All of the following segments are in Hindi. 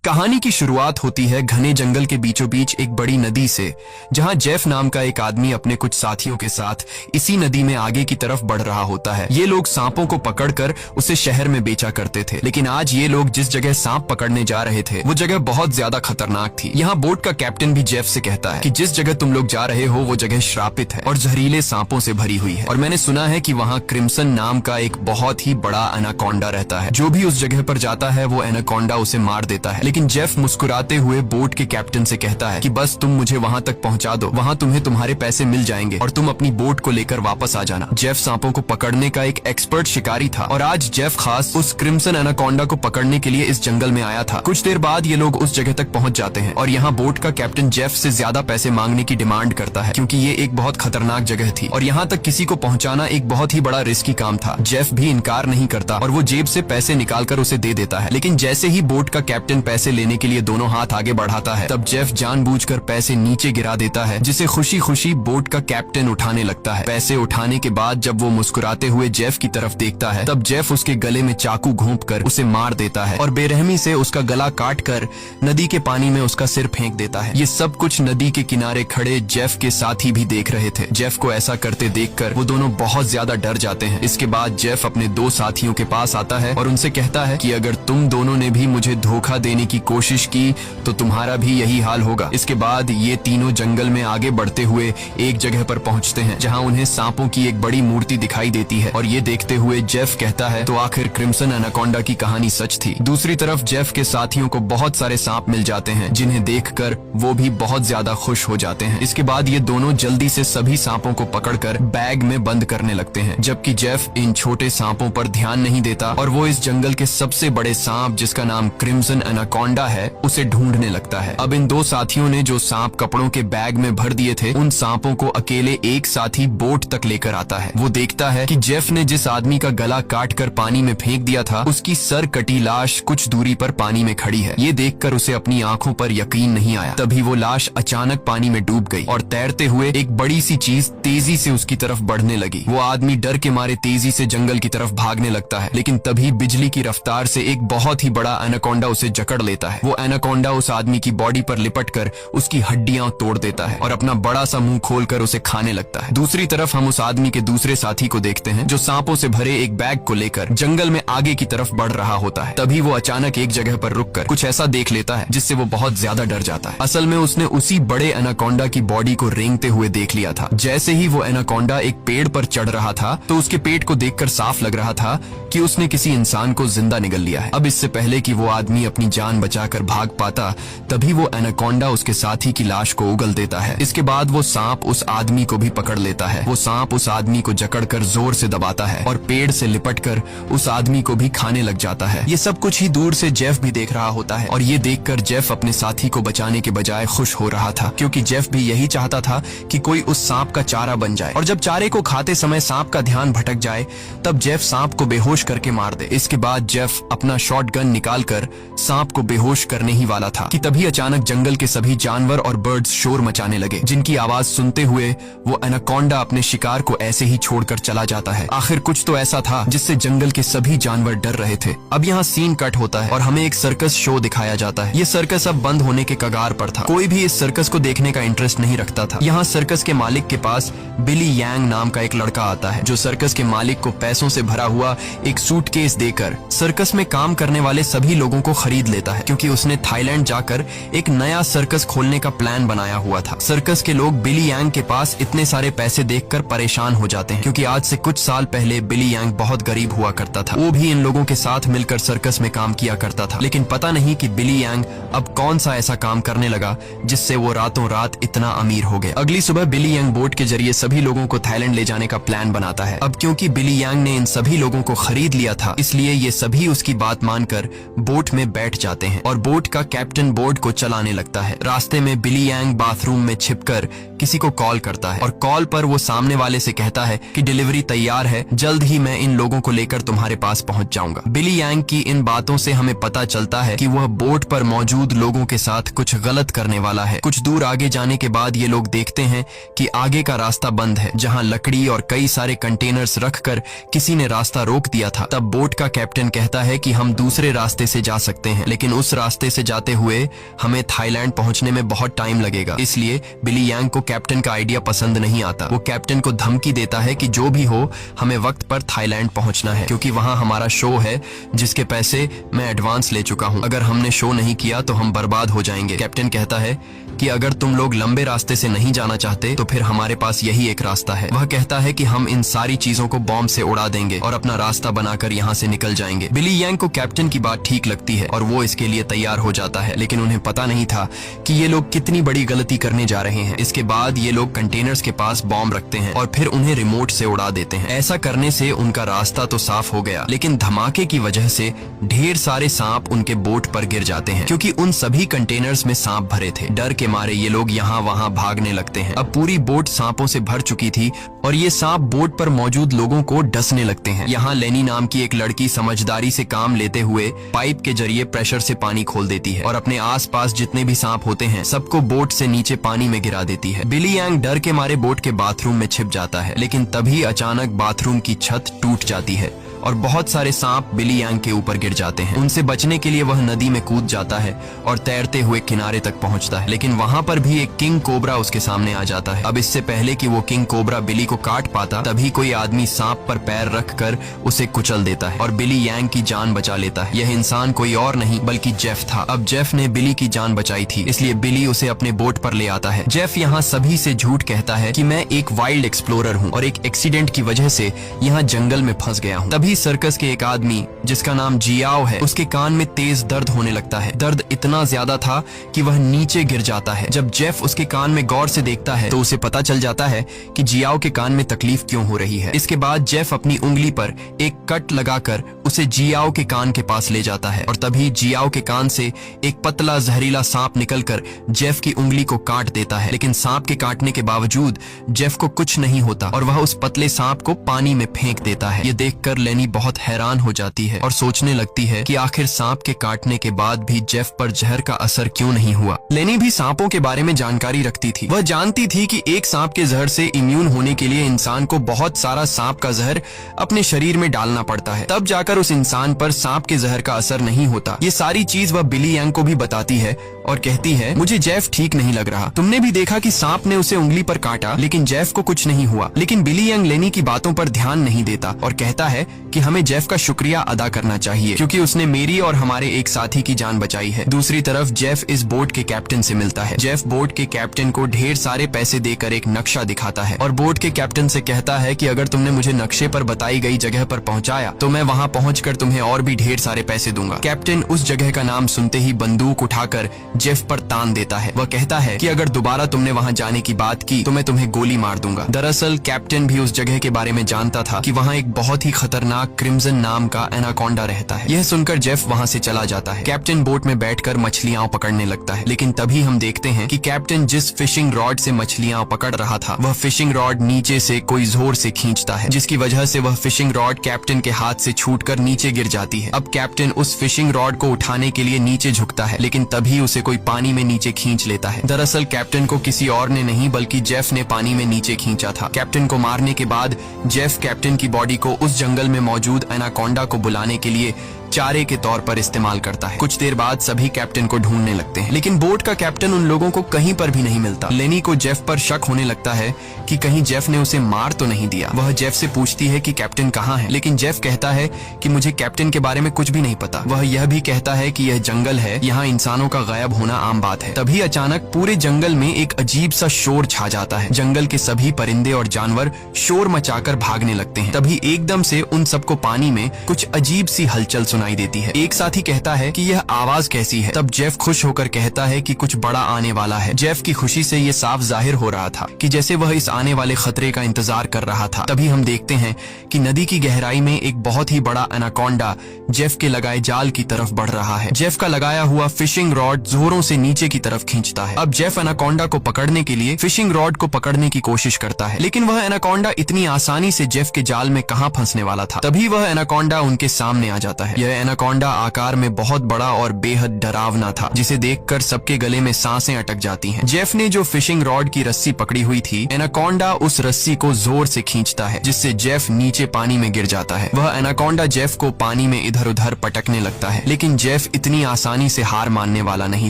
कहानी की शुरुआत होती है घने जंगल के बीचों बीच एक बड़ी नदी से, जहां जेफ नाम का एक आदमी अपने कुछ साथियों के साथ इसी नदी में आगे की तरफ बढ़ रहा होता है। ये लोग सांपों को पकड़कर उसे शहर में बेचा करते थे, लेकिन आज ये लोग जिस जगह सांप पकड़ने जा रहे थे वो जगह बहुत ज्यादा खतरनाक थी। यहाँ बोट का कैप्टन भी जेफ से कहता है कि जिस जगह तुम लोग जा रहे हो वो जगह श्रापित है और जहरीले सांपों से भरी हुई है, और मैंने सुना है कि वहाँ क्रिम्सन नाम का एक बहुत ही बड़ा एनाकोंडा रहता है। जो भी उस जगह पर जाता है वो एनाकोंडा उसे मार देता है। लेकिन जेफ मुस्कुराते हुए बोट के कैप्टन से कहता है कि बस तुम मुझे वहां तक पहुंचा दो, वहां तुम्हें तुम्हारे पैसे मिल जाएंगे और तुम अपनी बोट को लेकर वापस आ जाना। जेफ सांपों को पकड़ने का एक एक्सपर्ट शिकारी था और आज जेफ खास उस क्रिम्सन एनाकोंडा को पकड़ने के लिए इस जंगल में आया था। कुछ देर बाद ये लोग उस जगह तक पहुंच जाते हैं और यहाँ बोट का कैप्टन जेफ से ज्यादा पैसे मांगने की डिमांड करता है, क्योंकि ये एक बहुत खतरनाक जगह थी और यहाँ तक किसी को पहुँचाना एक बहुत ही बड़ा रिस्की काम था। जेफ भी इनकार नहीं करता और वो जेब से पैसे निकालकर उसे दे देता है। लेकिन जैसे ही बोट का कैप्टन पैसे लेने के लिए दोनों हाथ आगे बढ़ाता है, तब जेफ जानबूझकर पैसे नीचे गिरा देता है, जिसे खुशी खुशी बोट का कैप्टन उठाने लगता है। पैसे उठाने के बाद जब वो मुस्कुराते हुए जेफ की तरफ देखता है, तब जेफ उसके गले में चाकू घोंपकर उसे मार देता है और बेरहमी से उसका गला काटकर नदी के पानी में उसका सिर फेंक देता है। ये सब कुछ नदी के किनारे खड़े जेफ के साथी भी देख रहे थे। जेफ को ऐसा करते देखकर वो दोनों बहुत ज्यादा डर जाते हैं। इसके बाद जेफ अपने दो साथियों के पास आता है और उनसे कहता है कि अगर तुम दोनों ने भी मुझे धोखा देने की कोशिश की तो तुम्हारा भी यही हाल होगा। इसके बाद ये तीनों जंगल में आगे बढ़ते हुए एक जगह पर पहुंचते हैं, जहां उन्हें सांपों की एक बड़ी मूर्ति दिखाई देती है और ये देखते हुए जेफ कहता है तो आखिर क्रिम्सन एनाकोंडा की कहानी सच थी। दूसरी तरफ जेफ के साथियों को बहुत सारे सांप मिल जाते हैं, जिन्हें देखकर वो भी बहुत ज्यादा खुश हो जाते हैं। इसके बाद ये दोनों जल्दी से सभी सांपों को पकड़कर बैग में बंद करने लगते हैं, जबकि जेफ इन छोटे सांपों पर ध्यान नहीं देता और वो इस जंगल के सबसे बड़े सांप, जिसका नाम क्रिम्सन एनाकोंडा है, उसे ढूंढने लगता है। अब इन दो साथियों ने जो सांप कपड़ों के बैग में भर दिए थे, उन सांपों को अकेले एक साथी बोट तक लेकर आता है। वो देखता है कि जेफ ने जिस आदमी का गला काटकर पानी में फेंक दिया था, उसकी सर कटी लाश कुछ दूरी पर पानी में खड़ी है। ये देखकर उसे अपनी आंखों पर यकीन नहीं आया। तभी वो लाश अचानक पानी में डूब गई और तैरते हुए एक बड़ी सी चीज तेजी से उसकी तरफ बढ़ने लगी। वो आदमी डर के मारे तेजी से जंगल की तरफ भागने लगता है, लेकिन तभी बिजली की रफ्तार से एक बहुत ही बड़ा एनाकोंडा उसे जकड़ लेता है। वो एनाकोंडा उस आदमी की बॉडी पर लिपटकर उसकी हड्डियां तोड़ देता है और अपना बड़ा सा मुंह खोलकर उसे खाने लगता है। दूसरी तरफ हम उस आदमी के दूसरे साथी को देखते हैं, जो सांपों से भरे एक बैग को लेकर जंगल में आगे की तरफ बढ़ रहा होता है। तभी वो अचानक एक जगह पर रुककर कुछ ऐसा देख लेता है जिससे वो बहुत ज्यादा डर जाता है। असल में उसने उसी बड़े एनाकोंडा की बॉडी को रेंगते हुए देख लिया था। जैसे ही वो एनाकोंडा एक पेड़ पर चढ़ रहा था, तो उसके पेट को देखकर साफ लग रहा था कि उसने किसी इंसान को जिंदा निगल लिया है। अब इससे पहले कि वो आदमी अपनी जान बचाकर भाग पाता, तभी वो एनाकोंडा उसके साथी की लाश को उगल देता है। इसके बाद वो सांप उस आदमी को भी पकड़ लेता है। वो सांप उस आदमी को जकड़कर जोर से दबाता है और पेड़ से लिपटकर उस आदमी को भी खाने लग जाता है। ये सब कुछ ही दूर से जेफ भी देख रहा होता है और ये देखकर जेफ अपने साथी को बचाने के बजाय खुश हो रहा था, क्योंकि जेफ भी यही चाहता था कि कोई उस सांप का चारा बन जाए और जब चारे को खाते समय सांप का ध्यान भटक जाए, तब जेफ सांप को बेहोश करके मार दे। इसके बाद जेफ अपना शॉटगन निकालकर सांप को बेहोश करने ही वाला था कि तभी अचानक जंगल के सभी जानवर और बर्ड्स शोर मचाने लगे, जिनकी आवाज सुनते हुए वो एनाकोंडा अपने शिकार को ऐसे ही छोड़कर चला जाता है। आखिर कुछ तो ऐसा था जिससे जंगल के सभी जानवर डर रहे थे। अब यहाँ सीन कट होता है और हमें एक सर्कस शो दिखाया जाता है। ये सर्कस अब बंद होने के कगार पर था। कोई भी इस सर्कस को देखने का इंटरेस्ट नहीं रखता था। यहाँ सर्कस के मालिक के पास बिली यांग नाम का एक लड़का आता है, जो सर्कस के मालिक को पैसों से भरा हुआ एक सूटकेस देकर सर्कस में काम करने वाले सभी लोगों को खरीद लेता है, क्योंकि उसने थाईलैंड जाकर एक नया सर्कस खोलने का प्लान बनाया हुआ था। सर्कस के लोग बिली यांग के पास इतने सारे पैसे देखकर परेशान हो जाते हैं, क्योंकि आज से कुछ साल पहले बिली यांग बहुत गरीब हुआ करता था। वो भी इन लोगों के साथ मिलकर सर्कस में काम किया करता था, लेकिन पता नहीं कि बिली यांग अब कौन सा ऐसा काम करने लगा जिससे वो रातों रात इतना अमीर हो गया। अगली सुबह बिली यांग बोट के जरिए सभी लोगों को थाईलैंड ले जाने का प्लान बनाता है। अब क्योंकि बिली यांग ने इन सभी लोगों को खरीद लिया था, इसलिए ये सभी उसकी बात मानकर बोट में बैठ जाते हैं और बोट का कैप्टन बोट को चलाने लगता है। रास्ते में बिली यांग बाथरूम में छिपकर किसी को कॉल करता है और कॉल पर वो सामने वाले से कहता है कि डिलीवरी तैयार है, जल्द ही मैं इन लोगों को लेकर तुम्हारे पास पहुंच जाऊंगा। बिली यांग की इन बातों से हमें पता चलता है कि वह बोट पर मौजूद लोगों के साथ कुछ गलत करने वाला है। कुछ दूर आगे जाने के बाद ये लोग देखते हैं कि आगे का रास्ता बंद है, जहां लकड़ी और कई सारे कंटेनर्स रखकर किसी ने रास्ता रोक दिया था। तब बोट का कैप्टन कहता है कि हम दूसरे रास्ते से जा सकते हैं, लेकिन उस रास्ते से जाते हुए हमें थाईलैंड पहुंचने में बहुत टाइम लगेगा। इसलिए बिली यांग को कैप्टन का आइडिया पसंद नहीं आता। वो कैप्टन को धमकी देता है कि जो भी हो हमें वक्त पर थाईलैंड पहुंचना है, क्योंकि वहां हमारा शो है जिसके पैसे मैं एडवांस ले चुका हूं। अगर हमने शो नहीं किया तो हम बर्बाद हो जाएंगे। कैप्टन कहता है कि अगर तुम लोग लंबे रास्ते से नहीं जाना चाहते तो फिर हमारे पास यही एक रास्ता है। वह कहता है कि हम इन सारी चीजों को बॉम्ब से उड़ा देंगे और अपना रास्ता बनाकर यहाँ से निकल जाएंगे। बिली यांग को कैप्टन की बात ठीक लगती है और वो इसके लिए तैयार हो जाता है, लेकिन उन्हें पता नहीं था कि ये लोग कितनी बड़ी गलती करने जा रहे हैं। इसके बाद ये लोग कंटेनर्स के पास बॉम्ब रखते हैं और फिर उन्हें रिमोट से उड़ा देते हैं। ऐसा करने से उनका रास्ता तो साफ हो गया, लेकिन धमाके की वजह से ढेर सारे सांप उनके बोट पर गिर जाते हैं, क्योंकि उन सभी कंटेनर्स में सांप भरे थे। डर के मारे ये लोग यहाँ वहाँ भागने लगते हैं। अब पूरी बोट सांपों से भर चुकी थी और ये सांप बोट पर मौजूद लोगों को डसने लगते हैं। यहाँ लेनी नाम की एक लड़की समझदारी से काम लेते हुए पाइप के जरिए प्रेशर से पानी खोल देती है और अपने आसपास जितने भी सांप होते हैं सबको बोट से नीचे पानी में गिरा देती है। बिली यांग डर के मारे बोट के बाथरूम में छिप जाता है, लेकिन तभी अचानक बाथरूम की छत टूट जाती है और बहुत सारे सांप बिली यांग के ऊपर गिर जाते हैं। उनसे बचने के लिए वह नदी में कूद जाता है और तैरते हुए किनारे तक पहुंचता है, लेकिन वहां पर भी एक किंग कोबरा उसके सामने आ जाता है। अब इससे पहले कि वो किंग कोबरा बिली को काट पाता, तभी कोई आदमी सांप पर पैर रखकर उसे कुचल देता है और बिली यांग की जान बचा लेता है। यह इंसान कोई और नहीं बल्कि जेफ था। अब जेफ ने बिली की जान बचाई थी, इसलिए बिली उसे अपने बोट पर ले आता है। जेफ यहाँ सभी से झूठ कहता है कि मैं एक वाइल्ड एक्सप्लोरर हूँ और एक एक्सीडेंट की वजह से यहाँ जंगल में फंस गया हूँ। तभी सर्कस के एक आदमी जिसका नाम जियाओ है, उसके कान में तेज दर्द होने लगता है। दर्द इतना ज्यादा था कि वह नीचे गिर जाता है। जब जेफ उसके कान में गौर से देखता है तो उसे पता चल जाता है कि जियाओ के कान में तकलीफ क्यों हो रही है। इसके बाद जेफ अपनी उंगली पर एक कट लगाकर उसे जियाओ के कान के पास ले जाता है और तभी जियाओ के कान से एक पतला जहरीला सांप निकलकर जेफ की उंगली को काट देता है, लेकिन सांप के काटने के बावजूद जेफ को कुछ नहीं होता और वह उस पतले सांप को पानी में फेंक देता है। ये देखकर लेनी बहुत हैरान हो जाती है और सोचने लगती है कि आखिर सांप के काटने के बाद भी जेफ पर जहर का असर क्यों नहीं हुआ। लेनी भी सांपों के बारे में जानकारी रखती थी। वह जानती थी कि एक सांप के जहर से इम्यून होने के लिए इंसान को बहुत सारा सांप का जहर अपने शरीर में डालना पड़ता है, तब जाकर उस इंसान पर सांप के जहर का असर नहीं होता। ये सारी चीज वह बिली यांग को भी बताती है और कहती है, मुझे जेफ ठीक नहीं लग रहा। तुमने भी देखा कि सांप ने उसे उंगली पर काटा, लेकिन जेफ को कुछ नहीं हुआ। लेकिन बिली यांग लेनी की बातों पर ध्यान नहीं देता और कहता है कि हमें जेफ का शुक्रिया अदा करना चाहिए, क्योंकि उसने मेरी और हमारे एक साथी की जान बचाई है। दूसरी तरफ जेफ इस बोट के कैप्टन से मिलता है। जेफ बोट के कैप्टन को ढेर सारे पैसे देकर एक नक्शा दिखाता है और बोट के कैप्टन से कहता है कि अगर तुमने मुझे नक्शे पर बताई गई जगह पर पहुंचाया तो मैं वहां पहुंचकर तुम्हें और भी ढेर सारे पैसे दूंगा। कैप्टन उस जगह का नाम सुनते ही बंदूक उठाकर जेफ पर तान देता है। वह कहता है कि अगर दोबारा तुमने वहां जाने की बात की तो मैं तुम्हें गोली मार दूंगा। दरअसल कैप्टन भी उस जगह के बारे में जानता था कि वहां एक बहुत ही खतरनाक क्रिम्सन नाम का एनाकोंडा रहता है। यह सुनकर जेफ वहां से चला जाता है। कैप्टन बोट में बैठकर मछलियां पकड़ने लगता है, लेकिन तभी हम देखते हैं कि कैप्टन जिस फिशिंग रॉड से मछलियां पकड़ रहा था वह फिशिंग रॉड नीचे से कोई जोर से खींचता है, जिसकी वजह से वह फिशिंग रॉड कैप्टन के हाथ से छूटकर नीचे गिर जाती है। अब कैप्टन उस फिशिंग रॉड को उठाने के लिए नीचे झुकता है, लेकिन तभी उसे कोई पानी में नीचे खींच लेता है। दरअसल कैप्टन को किसी और ने नहीं बल्कि जेफ ने पानी में नीचे खींचा था। कैप्टन को मारने के बाद जेफ कैप्टन की बॉडी को उस जंगल में मौजूद एनाकोंडा को बुलाने के लिए चारे के तौर पर इस्तेमाल करता है। कुछ देर बाद सभी कैप्टन को ढूंढने लगते हैं, लेकिन बोट का कैप्टन उन लोगों को कहीं पर भी नहीं मिलता। लेनी को जेफ पर शक होने लगता है कि कहीं जेफ ने उसे मार तो नहीं दिया। वह जेफ से पूछती है कि कैप्टन कहाँ है, लेकिन जेफ कहता है कि मुझे कैप्टन के बारे में कुछ भी नहीं पता। वह यह भी कहता है कि यह जंगल है, यहाँ इंसानों का गायब होना आम बात है। तभी अचानक पूरे जंगल में एक अजीब सा शोर छा जाता है। जंगल के सभी परिंदे और जानवर शोर मचाकर भागने लगते हैं। तभी एकदम से उन सबको पानी में कुछ अजीब सी हलचल सुनाई देती है। एक साथी कहता है कि यह आवाज कैसी है। तब जेफ खुश होकर कहता है कि कुछ बड़ा आने वाला है। जेफ की खुशी से ये साफ जाहिर हो रहा था कि जैसे वह इस आने वाले खतरे का इंतजार कर रहा था। तभी हम देखते हैं कि नदी की गहराई में एक बहुत ही बड़ा एनाकोंडा जेफ के लगाए जाल की तरफ बढ़ रहा है। जेफ का लगाया हुआ फिशिंग रॉड जोरों से नीचे की तरफ खींचता है। अब जेफ एनाकोंडा को पकड़ने के लिए फिशिंग रॉड को पकड़ने की कोशिश करता है, लेकिन वह एनाकोंडा इतनी आसानी से जेफ के जाल में कहां फंसने वाला था। तभी वह एनाकोंडा उनके सामने आ जाता है। यह वह एनाकोंडा आकार में बहुत बड़ा और बेहद डरावना था, जिसे देखकर सबके गले में सांसें अटक जाती हैं। जेफ ने जो फिशिंग रॉड की रस्सी पकड़ी हुई थी, एनाकोंडा उस रस्सी को जोर से खींचता है, जिससे जेफ नीचे पानी में गिर जाता है। वह एनाकोंडा जेफ को पानी में इधर उधर पटकने लगता है, लेकिन जेफ इतनी आसानी से हार मानने वाला नहीं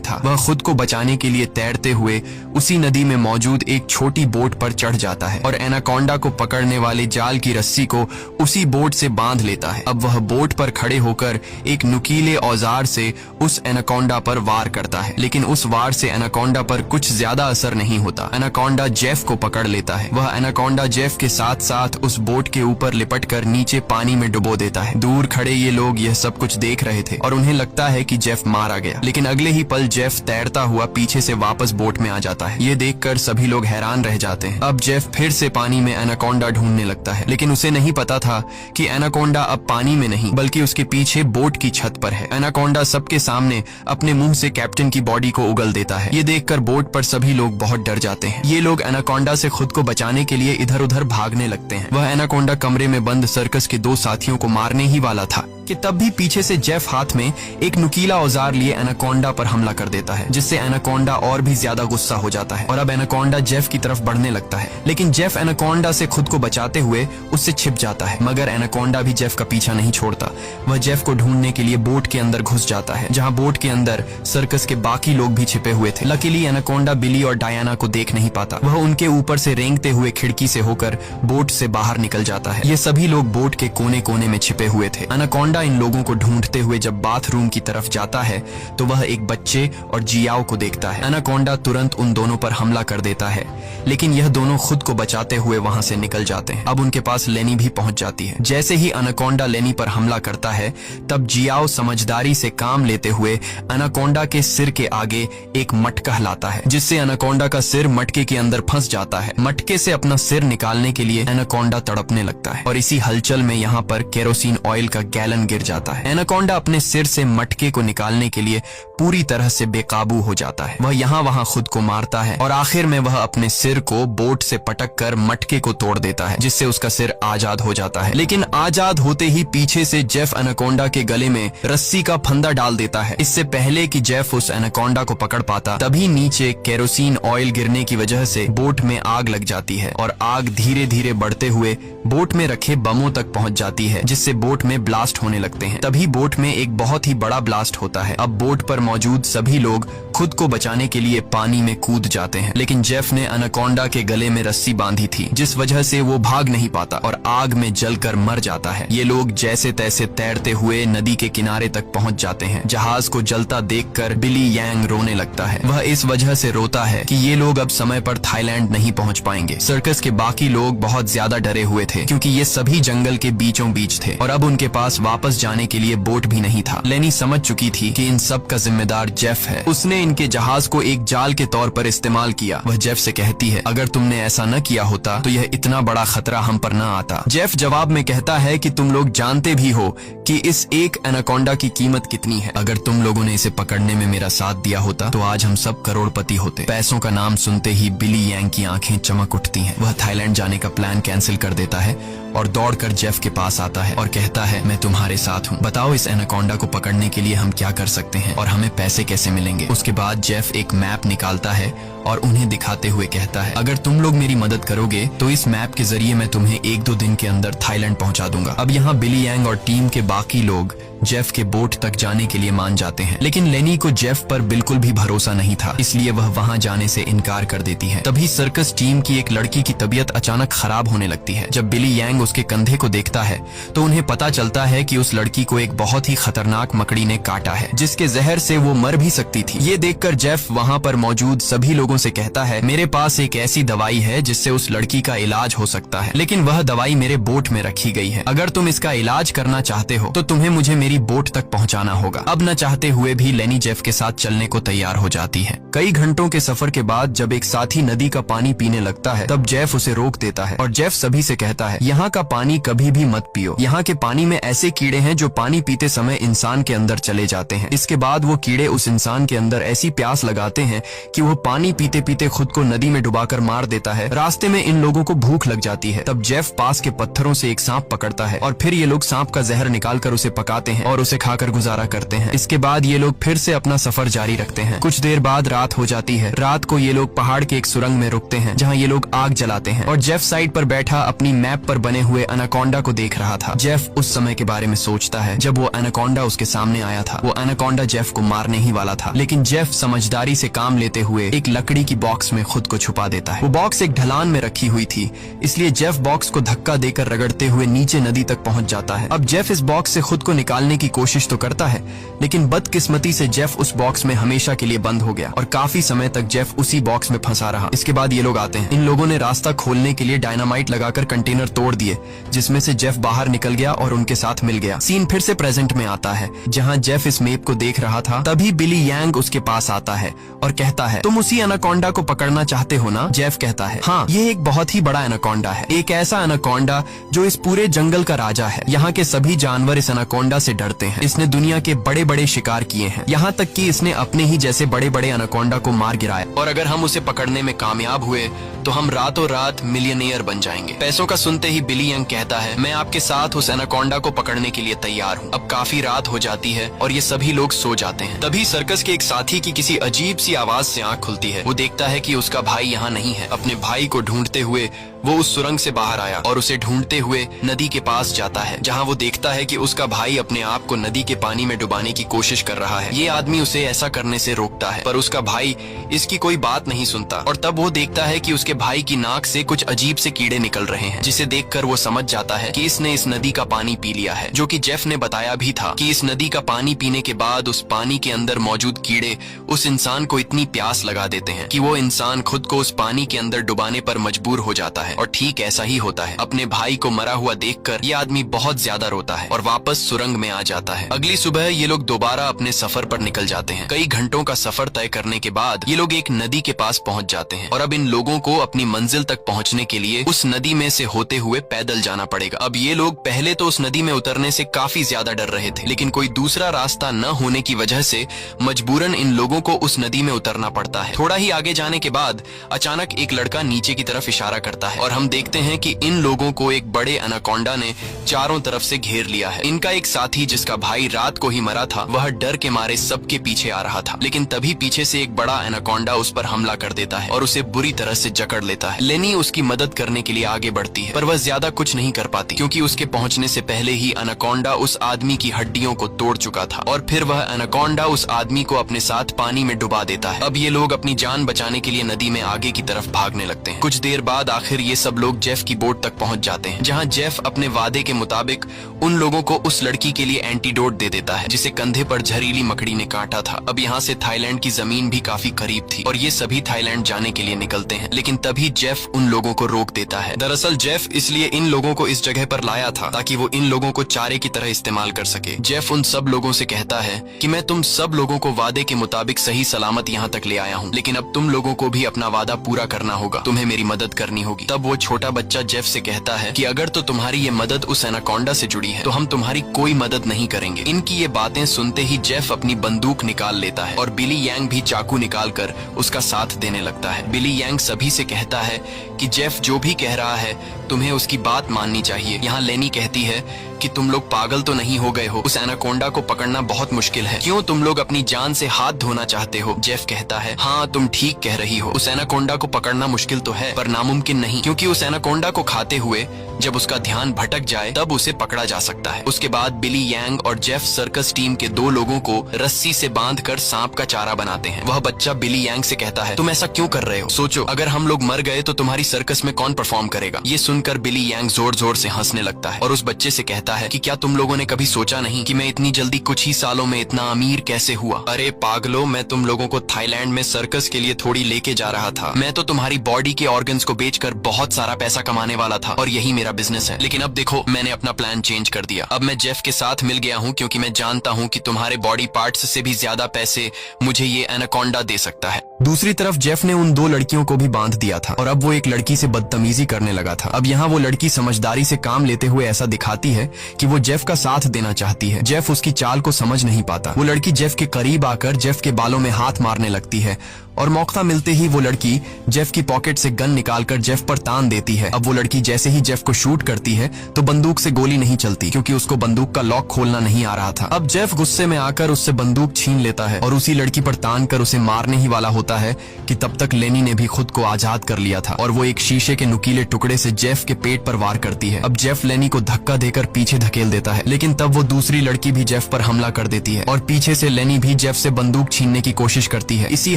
था। वह खुद को बचाने के लिए तैरते हुए उसी नदी में मौजूद एक छोटी बोट पर चढ़ जाता है और एनाकोंडा को पकड़ने वाले जाल की रस्सी को उसी बोट से बांध लेता है। अब वह बोट पर खड़े होकर एक नुकीले औजार से उस एनाकोंडा पर वार करता है, लेकिन उस वार से एनाकोंडा पर कुछ ज्यादा असर नहीं होता। एनाकोंडा जेफ को पकड़ लेता है। वह एनाकोंडा जेफ के साथ साथ उस बोट के ऊपर लिपटकर नीचे पानी में डुबो देता है। दूर खड़े ये लोग यह सब कुछ देख रहे थे और उन्हें लगता है कि जेफ मारा गया, लेकिन अगले ही पल जेफ तैरता हुआ पीछे से वापस बोट में आ जाता है। ये देखकर सभी लोग हैरान रह जाते हैं। अब जेफ फिर से पानी में एनाकोंडा ढूंढने लगता है, लेकिन उसे नहीं पता था कि एनाकोंडा अब पानी में नहीं बल्कि उसके पीछे बोट की छत पर है। एनाकोंडा सबके सामने अपने मुंह से कैप्टन की बॉडी को उगल देता है। ये देखकर बोट पर सभी लोग बहुत डर जाते हैं। ये लोग एनाकोंडा से खुद को बचाने के लिए इधर उधर भागने लगते हैं। वह एनाकोंडा कमरे में बंद सर्कस के 2 साथियों को मारने ही वाला था कि तब भी पीछे से जेफ हाथ में एक नुकीला औजार लिए एनाकोंडा पर हमला कर देता है, जिससे एनाकोंडा और भी ज्यादा गुस्सा हो जाता है और अब एनाकोंडा जेफ की तरफ बढ़ने लगता है। लेकिन जेफ एनाकोंडा से खुद को बचाते हुए उससे छिप जाता है, मगर एनाकोंडा भी जेफ का पीछा नहीं छोड़ता। वह जेफ को ढूंढने के लिए बोट के अंदर घुस जाता है, जहाँ बोट के अंदर सर्कस के बाकी लोग भी छिपे हुए थे। लकीली एनाकोंडा बिली और डायना को देख नहीं पाता। वह उनके ऊपर से रेंगते हुए खिड़की से होकर बोट से बाहर निकल जाता है। ये सभी लोग बोट के कोने कोने में छिपे हुए थे। एनाकोंडा इन लोगों को ढूंढते हुए जब बाथरूम की तरफ जाता है तो वह एक बच्चे और जियाओ को देखता है। एनाकोंडा तुरंत उन दोनों पर हमला कर देता है, लेकिन यह दोनों खुद को बचाते हुए वहां से निकल जाते हैं। अब उनके पास लेनी भी पहुंच जाती है। जैसे ही एनाकोंडा लेनी पर हमला करता है, तब जियाओ समझदारी से काम लेते हुए एनाकोंडा के सिर के आगे एक मटका लाता है, जिससे एनाकोंडा का सिर मटके के अंदर फंस जाता है। मटके से अपना सिर निकालने के लिए एनाकोंडा तड़पने लगता है और इसी हलचल में यहाँ पर केरोसिन ऑयल का गैलन गिर जाता है। एनाकोंडा अपने सिर से मटके को निकालने के लिए पूरी तरह से बेकाबू हो जाता है। वह यहाँ वहाँ खुद को मारता है और आखिर में वह अपने सिर को बोट से पटक कर मटके को तोड़ देता है, जिससे उसका सिर आजाद हो जाता है। लेकिन आजाद होते ही पीछे से जेफ एनाकोंडा के गले में रस्सी का फंदा डाल देता है। इससे पहले कि जेफ उस एनाकोंडा को पकड़ पाता, तभी नीचे केरोसिन ऑयल गिरने की वजह से बोट में आग लग जाती है और आग धीरे धीरे बढ़ते हुए बोट में रखे बमों तक पहुंच जाती है, जिससे बोट में ब्लास्ट होने लगते हैं। तभी बोट में एक बहुत ही बड़ा ब्लास्ट होता है। अब बोट पर मौजूद सभी लोग खुद को बचाने के लिए पानी में कूद जाते हैं, लेकिन जेफ ने एनाकोंडा के गले में रस्सी बांधी थी, जिस वजह से वो भाग नहीं पाता और आग में जलकर मर जाता है। ये लोग जैसे तैसे तैरते हुए नदी के किनारे तक पहुंच जाते हैं। जहाज को जलता देखकर बिली यांग रोने लगता है। वह इस वजह से रोता है कि ये लोग अब समय पर थाईलैंड नहीं पहुंच पाएंगे। सर्कस के बाकी लोग बहुत ज्यादा डरे हुए थे, क्योंकि ये सभी जंगल के बीचों बीच थे और अब उनके पास वापस जाने के लिए बोट भी नहीं था। लेनी समझ चुकी थी कि इन सब का जिम्मेदार जेफ है। उसने इनके जहाज को एक जाल के तौर पर इस्तेमाल किया। वह जेफ से कहती है, अगर तुमने ऐसा न किया होता तो यह इतना बड़ा खतरा हम पर न आता। जेफ जवाब में कहता है कि तुम लोग जानते भी हो कि इस एक एनाकोंडा की कीमत कितनी है। अगर तुम लोगों ने इसे पकड़ने में मेरा साथ दिया होता तो आज हम सब करोड़पति होते। पैसों का नाम सुनते ही बिली यांग की आंखें चमक उठती हैं। वह थाईलैंड जाने का प्लान कैंसिल कर देता है और दौड़कर जेफ के पास आता है और कहता है, मैं तुम्हारे साथ हूँ। बताओ इस एनाकोंडा को पकड़ने के लिए हम क्या कर सकते हैं और हमें पैसे कैसे मिलेंगे। उसके बाद जेफ एक मैप निकालता है और उन्हें दिखाते हुए कहता है, अगर तुम लोग मेरी मदद करोगे तो इस मैप के जरिए मैं तुम्हें 1-2 दिन के अंदर थाईलैंड पहुंचा दूंगा। अब यहाँ बिली यांग और टीम के बाकी लोग जेफ के बोट तक जाने के लिए मान जाते हैं, लेकिन लेनी को जेफ पर बिल्कुल भी भरोसा नहीं था, इसलिए वह वहां जाने से इनकार कर देती है। तभी सर्कस टीम की एक लड़की की तबीयत अचानक खराब होने लगती है। जब बिली यांग उसके कंधे को देखता है तो उन्हें पता चलता है कि उस लड़की को एक बहुत ही खतरनाक मकड़ी ने काटा है, जिसके जहर से वो मर भी सकती थी। ये देखकर जेफ वहां पर मौजूद सभी लोगों से कहता है, मेरे पास एक ऐसी दवाई है जिससे उस लड़की का इलाज हो सकता है, लेकिन वह दवाई मेरे बोट में रखी गई है। अगर तुम इसका इलाज करना चाहते हो तो तुम्हें मुझे मेरी बोट तक पहुंचाना होगा। अब न चाहते हुए भी लेनी जेफ के साथ चलने को तैयार हो जाती है। कई घंटों के सफर के बाद जब एक साथी नदी का पानी पीने लगता है, तब जेफ उसे रोक देता है और जेफ सभी से कहता है, यहाँ का पानी कभी भी मत पियो। यहाँ के पानी में ऐसे कीड़े हैं जो पानी पीते समय इंसान के अंदर चले जाते हैं। इसके बाद वो कीड़े उस इंसान के अंदर ऐसी प्यास लगाते हैं कि वो पानी पीते पीते खुद को नदी में डुबाकर मार देता है। रास्ते में इन लोगों को भूख लग जाती है। तब जेफ पास के पत्थरों से एक सांप पकड़ता है और फिर ये लोग सांप का जहर निकालकर उसे पकाते हैं और उसे खाकर गुजारा करते हैं। इसके बाद ये लोग फिर से अपना सफर जारी रखते हैं। कुछ देर बाद रात हो जाती है। रात को ये लोग पहाड़ के एक सुरंग में रुकते हैं जहाँ ये लोग आग जलाते हैं और जेफ साइड पर बैठा अपनी मैप पर बने हुए एनाकोंडा को देख रहा था। जेफ उस समय के बारे में सोचता है जब वो एनाकोंडा उसके सामने आया था। वो एनाकोंडा जेफ को मारने ही वाला था, लेकिन जेफ समझदारी से काम लेते हुए एक लकड़ी की बॉक्स में खुद को छुपा देता है। वो बॉक्स एक ढलान में रखी हुई थी, इसलिए जेफ बॉक्स को धक्का देकर रगड़ते हुए नीचे नदी तक पहुंच जाता है। अब जेफ इस बॉक्स से खुद को निकालने की कोशिश तो करता है, लेकिन बदकिस्मती से जेफ उस बॉक्स में हमेशा के लिए बंद हो गया और काफी समय तक जेफ उसी बॉक्स में फंसा रहा। इसके बाद ये लोग आते हैं। इन लोगों ने रास्ता खोलने के लिए डायनामाइट लगाकर कंटेनर तोड़ दिए, जिसमें से जेफ बाहर निकल गया और उनके साथ मिल गया। सीन फिर से प्रेजेंट में आता है जहाँ जेफ इस मैप को देख रहा था। तभी बिली यांग उसके पास आता है और कहता है, तुम उसी एनाकोंडा को पकड़ना चाहते हो ना? जेफ कहता है, हाँ, ये एक बहुत ही बड़ा एनाकोंडा है, एक ऐसा एनाकोंडा जो इस पूरे जंगल का राजा है। यहाँ के सभी जानवर इस एनाकोंडा से डरते हैं। इसने दुनिया के बड़े बड़े शिकार किए हैं, यहाँ तक कि इसने अपने ही जैसे बड़े बड़े एनाकोंडा को मार गिराया, और अगर हम उसे पकड़ने में कामयाब हुए तो हम रातों रात मिलियनेयर बन जाएंगे। पैसों का सुनते ही बिली यंग कहता है, मैं आपके साथ उस एनाकोंडा को पकड़ने के लिए तैयार हूँ। अब काफी रात हो जाती है और ये सभी लोग सो जाते हैं। तभी सर्कस के एक साथी की किसी अजीब सी आवाज से आंख खुलती है। वो देखता है कि उसका भाई यहाँ नहीं है। अपने भाई को ढूंढते हुए वो उस सुरंग से बाहर आया और उसे ढूंढते हुए नदी के पास जाता है, जहाँ वो देखता है कि उसका भाई अपने आप को नदी के पानी में डुबाने की कोशिश कर रहा है। ये आदमी उसे ऐसा करने से रोकता है, पर उसका भाई इसकी कोई बात नहीं सुनता। और तब वो देखता है कि उसके भाई की नाक से कुछ अजीब से कीड़े निकल रहे हैं, जिसे देखकर वो समझ जाता है कि इसने इस नदी का पानी पी लिया है। जो कि जेफ ने बताया भी था कि इस नदी का पानी पीने के बाद उस पानी के अंदर मौजूद कीड़े उस इंसान को इतनी प्यास लगा देते हैं कि वो इंसान खुद को उस पानी के अंदर डुबाने पर मजबूर हो जाता है। और ठीक ऐसा ही होता है। अपने भाई को मरा हुआ देखकर ये आदमी बहुत ज्यादा रोता है और वापस सुरंग में आ जाता है। अगली सुबह ये लोग दोबारा अपने सफर पर निकल जाते हैं। कई घंटों का सफर तय करने के बाद ये लोग एक नदी के पास पहुंच जाते हैं और अब इन लोगों को अपनी मंजिल तक पहुंचने के लिए उस नदी में से होते हुए पैदल जाना पड़ेगा। अब ये लोग पहले तो उस नदी में उतरने से काफी ज्यादा डर रहे थे, लेकिन कोई दूसरा रास्ता न होने की वजह से मजबूरन इन लोगों को उस नदी में उतरना पड़ता है। थोड़ा ही आगे जाने के बाद अचानक एक लड़का नीचे की तरफ इशारा करता है और हम देखते हैं कि इन लोगों को एक बड़े एनाकोंडा ने चारों तरफ से घेर लिया है। इनका एक साथी जिसका भाई रात को ही मरा था, वह डर के मारे सबके पीछे आ रहा था, लेकिन तभी पीछे से एक बड़ा एनाकोंडा उस पर हमला कर देता है और उसे बुरी तरह से जकड़ लेता है। लेनी उसकी मदद करने के लिए आगे बढ़ती है, पर वह ज्यादा कुछ नहीं कर पाती क्योंकि उसके पहुंचने से पहले ही एनाकोंडा उस आदमी की हड्डियों को तोड़ चुका था और फिर वह एनाकोंडा उस आदमी को अपने साथ पानी में डुबा देता है। अब ये लोग अपनी जान बचाने के लिए नदी में आगे की तरफ भागने लगते हैं। कुछ देर बाद आखिर ये सब लोग जेफ की बोट तक पहुंच जाते हैं, जहां जेफ अपने वादे के मुताबिक उन लोगों को उस लड़की के लिए एंटीडोट दे देता है जिसे कंधे पर जहरीली मकड़ी ने काटा था। अब यहाँ से थाईलैंड की जमीन भी काफी करीब थी और ये सभी थाईलैंड जाने के लिए निकलते हैं, लेकिन तभी जेफ उन लोगों को रोक देता है। दरअसल जेफ इसलिए इन लोगों को इस जगह पर लाया था ताकि वो इन लोगों को चारे की तरह इस्तेमाल कर सके। जेफ उन सब लोगों से कहता है कि मैं तुम सब लोगों को वादे के मुताबिक सही सलामत यहाँ तक ले आया हूँ, लेकिन अब तुम लोगों को भी अपना वादा पूरा करना होगा, तुम्हें मेरी मदद करनी होगी। तब वो छोटा बच्चा जेफ से कहता है कि अगर तो तुम्हारी ये मदद उस एनाकोंडा से जुड़ी है तो हम तुम्हारी कोई मदद नहीं करेंगे। इनकी ये बातें सुनते ही जेफ अपनी बंदूक निकाल लेता है और बिली यांग भी चाकू निकालकर उसका साथ देने लगता है। बिली यांग सभी से कहता है कि जेफ जो भी कह रहा है तुम्हें उसकी बात माननी चाहिए। यहाँ लेनी कहती है कि तुम लोग पागल तो नहीं हो गए हो, उस एनाकोंडा को पकड़ना बहुत मुश्किल है, क्यों तुम लोग अपनी जान से हाथ धोना चाहते हो? जेफ कहता है, हाँ तुम ठीक कह रही हो, उस एनाकोंडा को पकड़ना मुश्किल तो है पर नामुमकिन नहीं, क्योंकि उस एनाकोंडा को खाते हुए जब उसका ध्यान भटक जाए तब उसे पकड़ा जा सकता है। उसके बाद बिली यांग और जेफ सर्कस टीम के 2 लोगों को रस्सी से बांधकर सांप का चारा बनाते हैं। वह बच्चा बिली यांग से कहता है, तुम ऐसा क्यों कर रहे हो? सोचो अगर हम लोग मर गए तो तुम्हारी सर्कस में कौन परफॉर्म करेगा? ये सुनकर बिली यांग जोर जोर से हंसने लगता है और उस बच्चे से कहता है कि क्या तुम लोगों ने कभी सोचा नहीं कि मैं इतनी जल्दी कुछ ही सालों में इतना अमीर कैसे हुआ? अरे पागलो, मैं तुम लोगों को थाईलैंड में सर्कस के लिए थोड़ी लेके जा रहा था। मैं तो तुम्हारी बॉडी के ऑर्गन्स को बेचकर बहुत सारा पैसा कमाने वाला था और यही मेरा बिजनेस है, लेकिन अब देखो मैंने अपना प्लान चेंज कर दिया। अब मैं जेफ के साथ मिल गया हूँ क्योंकि मैं जानता हूँ कि तुम्हारे बॉडी पार्ट्स से भी ज्यादा पैसे मुझे ये एनाकोंडा दे सकता है। दूसरी तरफ जेफ ने उन 2 लड़कियों को भी बांध दिया था और अब वो एक लड़की से बदतमीजी करने लगा था। अब यहाँ वो लड़की समझदारी से काम लेते हुए ऐसा दिखाती है कि वो जेफ का साथ देना चाहती है। जेफ उसकी चाल को समझ नहीं पाता। वो लड़की जेफ के करीब आकर जेफ के बालों में हाथ मारने लगती है और मौका मिलते ही वो लड़की जेफ की पॉकेट से गन निकालकर जेफ पर तान देती है। अब वो लड़की जैसे ही जेफ को शूट करती है तो बंदूक से गोली नहीं चलती, क्योंकि उसको बंदूक का लॉक खोलना नहीं आ रहा था। अब जेफ गुस्से में आकर उससे बंदूक छीन लेता है और उसी लड़की पर तान कर उसे मारने ही वाला होता है कि तब तक लेनी ने भी खुद को आजाद कर लिया था और वो एक शीशे के नुकीले टुकड़े से जेफ के पेट पर वार करती है। अब जेफ लेनी को धक्का देकर पीछे धकेल देता है, लेकिन तब वो दूसरी लड़की भी जेफ पर हमला कर देती है और पीछे से लेनी भी जेफ से बंदूक छीनने की कोशिश करती है। इसी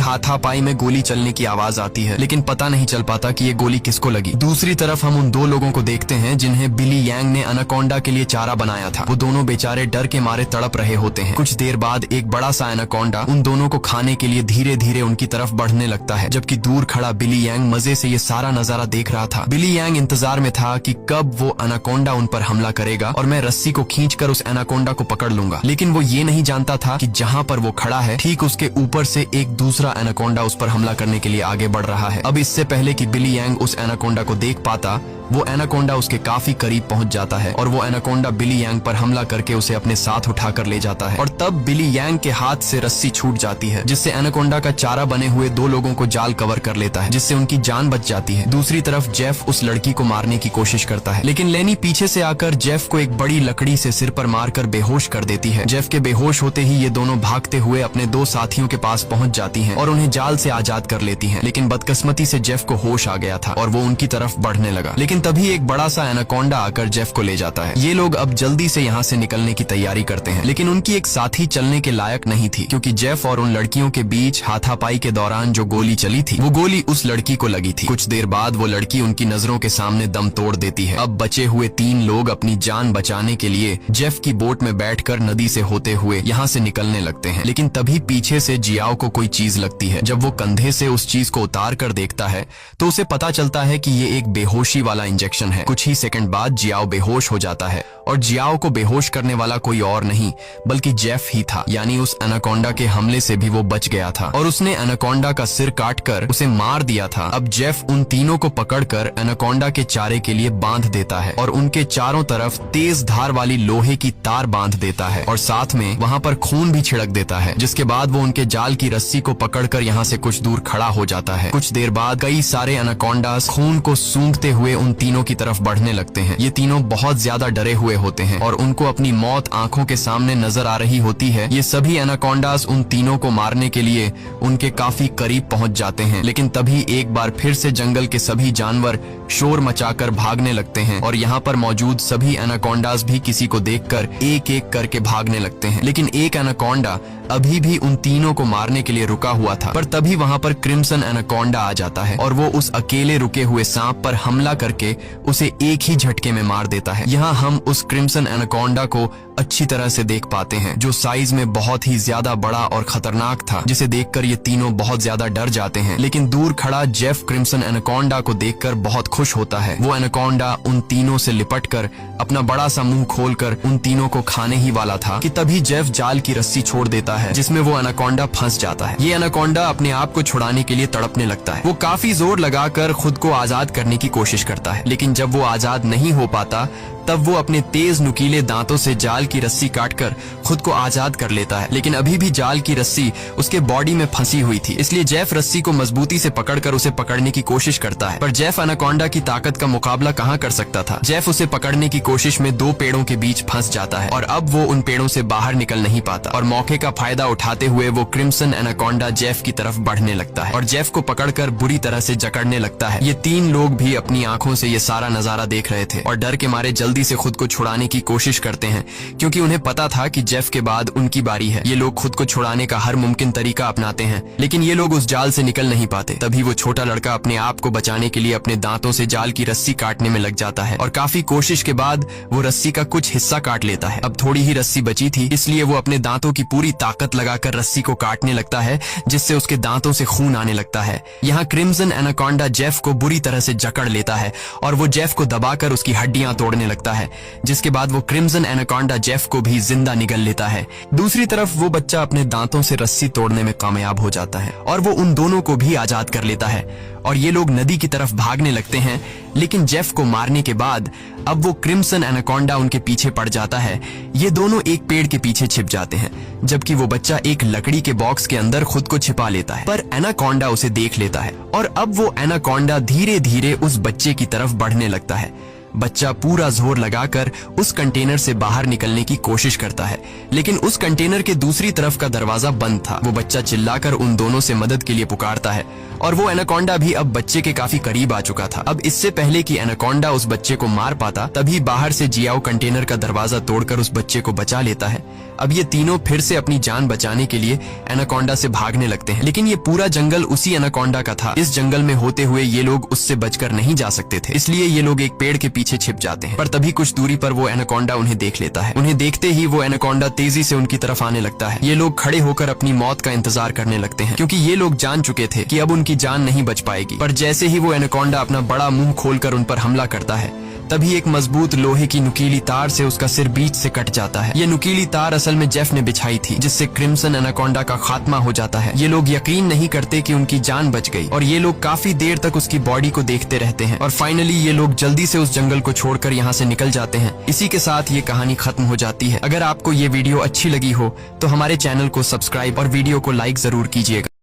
हाथापाई में गोली चलने की आवाज आती है, लेकिन पता नहीं चल पाता कि ये गोली किसको लगी। दूसरी तरफ हम उन दो लोगों को देखते हैं जिन्हें बिली यांग ने एनाकोंडा के लिए चारा बनाया था। वो दोनों बेचारे डर के मारे तड़प रहे होते हैं। कुछ देर बाद एक बड़ा सा एनाकोंडा उन दोनों को खाने के लिए धीरे धीरे उनकी तरफ बढ़ने लगता है, जबकि दूर खड़ा बिली यांग मजे से ये सारा नजारा देख रहा था। बिली यांग इंतजार में था कि कब वो एनाकोंडा उन पर हमला करेगा और मैं रस्सी को खींचकर उस एनाकोंडा को पकड़ लूंगा। लेकिन वो ये नहीं जानता था कि जहां पर वो खड़ा है ठीक उसके ऊपर से एक दूसरा एनाकोंडा उस पर हमला करने के लिए आगे बढ़ रहा है। अब इससे पहले कि बिली यांग उस एनाकोंडा को देख पाता, वो एनाकोंडा उसके काफी करीब पहुंच जाता है और वो एनाकोंडा बिली यांग पर हमला करके उसे अपने साथ उठाकर ले जाता है। और तब बिली यांग के हाथ से रस्सी छूट जाती है, जिससे एनाकोंडा का चारा बने हुए दो लोगों को जाल कवर कर लेता है, जिससे उनकी जान बच जाती है। दूसरी तरफ जेफ उस लड़की को मारने की कोशिश करता है, लेकिन लेनी पीछे से आकर जेफ को एक बड़ी लकड़ी से सिर पर मारकर बेहोश कर देती है। जेफ के बेहोश होते ही ये दोनों भागते हुए अपने दो साथियों के पास पहुंच जाती हैं और उन्हें जाल से आजाद कर लेती हैं। लेकिन बदकिस्मती से जेफ को होश आ गया था और वो उनकी तरफ बढ़ने लगा, लेकिन तभी एक बड़ा सा एनाकोंडा आकर जेफ को ले जाता है। ये लोग अब जल्दी से यहाँ से निकलने की तैयारी करते हैं, लेकिन उनकी एक साथी चलने के लायक नहीं थी, क्योंकि जेफ और उन लड़कियों के बीच हाथापाई के दौरान जो गोली चली थी वो गोली उस लड़की को लगी थी। कुछ देर बाद वो लड़की उनकी नजरों के सामने दम तोड़ देती है। अब बचे हुए तीन लोग अपनी जान बचाने के लिए जेफ की बोट में बैठकर नदी से होते हुए यहाँ से निकलने लगते हैं, लेकिन तभी पीछे से जियाओ को कोई चीज लगती है। जब वो कंधे से उस चीज को उतार कर देखता है तो उसे पता चलता है कि ये एक बेहोशी वाला इंजेक्शन है। कुछ ही सेकंड बाद जियाओ बेहोश हो जाता है और जियाओ को बेहोश करने वाला कोई और नहीं बल्कि जेफ ही था, यानी उस एनाकोंडा के हमले से भी वो बच गया था और उसने एनाकोंडा का सिर काटकर उसे मार दिया था। अब जेफ उन तीनों को पकड़कर एनाकोंडा के चारे के लिए बांध देता है और उनके चारों तरफ तेज धार वाली लोहे की तार बांध देता है और साथ में वहां पर खून भी छिड़क देता है, जिसके बाद वो उनके जाल की रस्सी को पकड़कर यहाँ से कुछ दूर खड़ा हो जाता है। कुछ देर बाद कई सारे एनाकोंडास खून को सूंघते हुए उन तीनों की तरफ बढ़ने लगते हैं। ये तीनों बहुत ज्यादा डरे हुए होते हैं और उनको अपनी मौत आंखों के सामने नजर आ रही होती है। ये सभी एनाकोंडास उन तीनों को मारने के लिए उनके काफी करीब पहुंच जाते हैं, लेकिन तभी एक बार फिर से जंगल के सभी जानवर शोर मचाकर भागने लगते हैं और यहाँ पर मौजूद सभी एनाकोंडास भी किसी को देखकर एक एक करके भागने लगते हैं। लेकिन एक एनाकोंडा अभी भी उन तीनों को मारने के लिए रुका हुआ था, पर तभी वहाँ पर क्रिम्सन एनाकोंडा आ जाता है और वो उस अकेले रुके हुए सांप पर हमला करके उसे एक ही झटके में मार देता है। यहाँ हम उस क्रिम्सन एनाकोंडा को अच्छी तरह से देख पाते हैं, जो साइज में बहुत ही ज्यादा बड़ा और खतरनाक था, जिसे देखकर ये तीनों बहुत ज्यादा डर जाते हैं। लेकिन दूर खड़ा जेफ क्रिम्सन एनाकोंडा को देखकर बहुत खुश होता है। वो एनाकोंडा उन तीनों से लिपटकर अपना बड़ा सा मुंह खोलकर उन तीनों को खाने ही वाला था कि तभी जेफ जाल की रस्सी छोड़ देता है, जिसमें वो एनाकोंडा फंस जाता है। ये एनाकोंडा अपने आप को छुड़ाने के लिए तड़पने लगता है। वो काफी जोर लगाकर खुद को आजाद करने की कोशिश करता है, लेकिन जब वो आजाद नहीं हो पाता तब वो अपने तेज नुकीले दांतों से जाल की रस्सी काटकर खुद को आजाद कर लेता है। लेकिन अभी भी जाल की रस्सी उसके बॉडी में फंसी हुई थी, इसलिए जेफ रस्सी को मजबूती से पकड़कर उसे पकड़ने की कोशिश करता है, पर जेफ एनाकोंडा की ताकत का मुकाबला कहाँ कर सकता था। जेफ उसे पकड़ने की कोशिश में दो पेड़ों के बीच फंस जाता है और अब वो उन पेड़ों से बाहर निकल नहीं पाता और मौके का फायदा उठाते हुए वो क्रिम्सन एनाकोंडा जेफ की तरफ बढ़ने लगता है और जेफ को पकड़कर बुरी तरह से जकड़ने लगता है। ये तीन लोग भी अपनी आंखों से ये सारा नजारा देख रहे थे और डर के मारे जल्दी से खुद को छुड़ाने की कोशिश करते हैं, क्योंकि उन्हें पता था कि जेफ के बाद उनकी बारी है। ये लोग खुद को छुड़ाने का हर मुमकिन तरीका अपनाते हैं, लेकिन ये लोग उस जाल से निकल नहीं पाते। तभी वो छोटा लड़का अपने आप को बचाने के लिए अपने दांतों से जाल की रस्सी काटने में लग जाता है और काफी कोशिश के बाद वो रस्सी का कुछ हिस्सा काट लेता है। अब थोड़ी ही रस्सी बची थी, इसलिए वो अपने दांतों की पूरी ताकत लगाकर रस्सी को काटने लगता है, जिससे उसके दांतों से खून आने लगता है। यहाँ क्रिम्सन एनाकोंडा जेफ को बुरी तरह से जकड़ लेता है और वो जेफ को दबाकर उसकी हड्डियां तोड़ने लगता है। लगता है, जिसके बाद वो क्रिम्सन एनाकोंडा जेफ को भी जिंदा निगल लेता है। दूसरी तरफ वो बच्चा अपने दांतों से रस्सी तोड़ने में कामयाब हो जाता है और वो उन दोनों को भी आजाद कर लेता है और ये लोग नदी की तरफ भागने लगते हैं। लेकिन जेफ को मारने के बाद अब वो क्रिम्सन एनाकोंडा उनके पीछे पड़ जाता है। ये दोनों एक पेड़ के पीछे छिप जाते हैं, जबकि वो बच्चा एक लकड़ी के बॉक्स के अंदर खुद को छिपा लेता है। पर एनाकोंडा उसे देख लेता है और अब वो एनाकोंडा धीरे धीरे उस बच्चे की तरफ बढ़ने लगता है। बच्चा पूरा जोर लगाकर उस कंटेनर से बाहर निकलने की कोशिश करता है, लेकिन उस कंटेनर के दूसरी तरफ का दरवाजा बंद था। वो बच्चा चिल्लाकर उन दोनों से मदद के लिए पुकारता है और वो एनाकोंडा भी अब बच्चे के काफी करीब आ चुका था। अब इससे पहले कि एनाकोंडा उस बच्चे को मार पाता, तभी बाहर से जियाओ कंटेनर का दरवाजा तोड़कर उस बच्चे को बचा लेता है। अब ये तीनों फिर से अपनी जान बचाने के लिए एनाकोंडा से भागने लगते हैं, लेकिन ये पूरा जंगल उसी एनाकोंडा का था। इस जंगल में होते हुए ये लोग उससे बचकर नहीं जा सकते थे, इसलिए ये लोग एक पेड़ के पीछे छिप जाते हैं। पर तभी कुछ दूरी पर वो एनाकोंडा उन्हें देख लेता है। उन्हें देखते ही वो एनाकोंडा तेजी से उनकी तरफ आने लगता है। ये लोग खड़े होकर अपनी मौत का इंतजार करने लगते हैं, क्योंकि ये लोग जान चुके थे कि अब उनकी जान नहीं बच पाएगी। पर जैसे ही वो एनाकोंडा अपना बड़ा मुंह खोलकर उन पर हमला करता है, तभी एक मजबूत लोहे की नुकीली तार से उसका सिर बीच से कट जाता है। ये नुकीली तार असल में जेफ ने बिछाई थी, जिससे क्रिम्सन एनाकोंडा का खात्मा हो जाता है। ये लोग यकीन नहीं करते कि उनकी जान बच गई और ये लोग काफी देर तक उसकी बॉडी को देखते रहते हैं और फाइनली ये लोग जल्दी से उस जंगल को छोड़कर यहाँ से निकल जाते हैं। इसी के साथ ये कहानी खत्म हो जाती है। अगर आपको ये वीडियो अच्छी लगी हो तो हमारे चैनल को सब्सक्राइब और वीडियो को लाइक जरूर कीजिएगा।